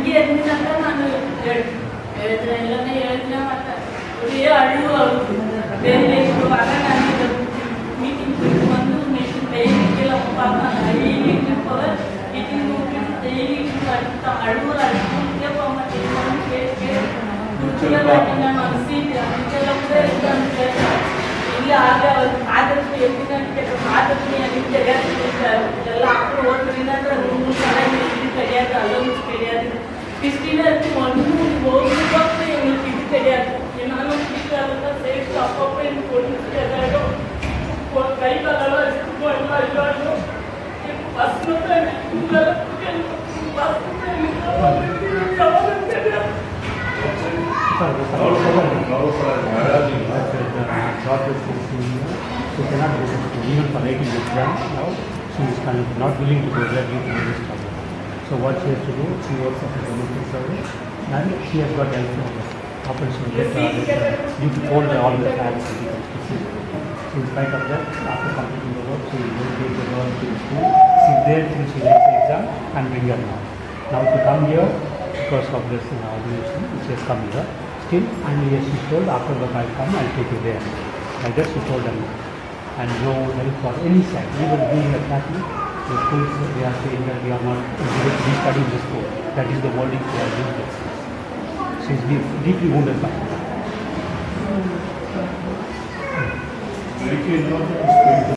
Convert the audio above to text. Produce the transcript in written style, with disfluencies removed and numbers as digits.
அங்கேயே இருந்துட்டாங்க. நான் எழுதுறேன் எல்லாமே எழுதினா மாட்டேன். ஒரே அழுவாகுது. வெளியே இப்போ வர நான் மீட்டிங் போயிட்டு வந்து மீட்டிங் டெய்லி கீழே பார்த்தாங்க. டெய்லி போல மீட்டிங் கூப்பிட்டு டெய்லி அடித்தான். அழுவுற அடிக்கணும் கேட்ப மாட்டேன். கேட்டு நான் சீட்டு அதுக்கெல்லாம் கூட இருக்கான்னு கேட்டேன். இல்லை அவர் ஆதரவு எப்படின்னு கேட்டேன். ஆதரவு எனக்கு தெரியாது எல்லாம் அப்புறம் ஒரு மணிதான் ரூம் இது கிடையாது, அலோன்ஸ் கிடையாது. 15 இருக்கு ஒன்றும் ஒரு ரூபாய்க்கு எங்களுக்கு இது கிடையாது. என்னாலும் வீட்டில் தான் சேர்த்து அப்பப்போ எனக்கு ஒன்று ஏதாயிடும். கை காலெல்லாம் இருக்குமோ எல்லாம் இல்லாடும். எனக்கு பசங்க தான் எனக்கு பசங்க எனக்கு தெரியாது. She cannot go even for writing the exam now. She is kind of not willing to go there due to this problem. So what she has to do, she works at the domestic service and she has got help from the often she will get due to all the facts and details. So in spite of that, after completing the work, she will take the girl to the school, sit there till she writes the exam and bring her now. Now to come here, because of this organization, she has come here. Still, and yes, she told after the I come, I'll take you there. Like that she told them. And no help for any side. Even being a Catholic, the schools, they are saying that we are not we study in the school. That is the wording they are using. She is deeply wounded by it.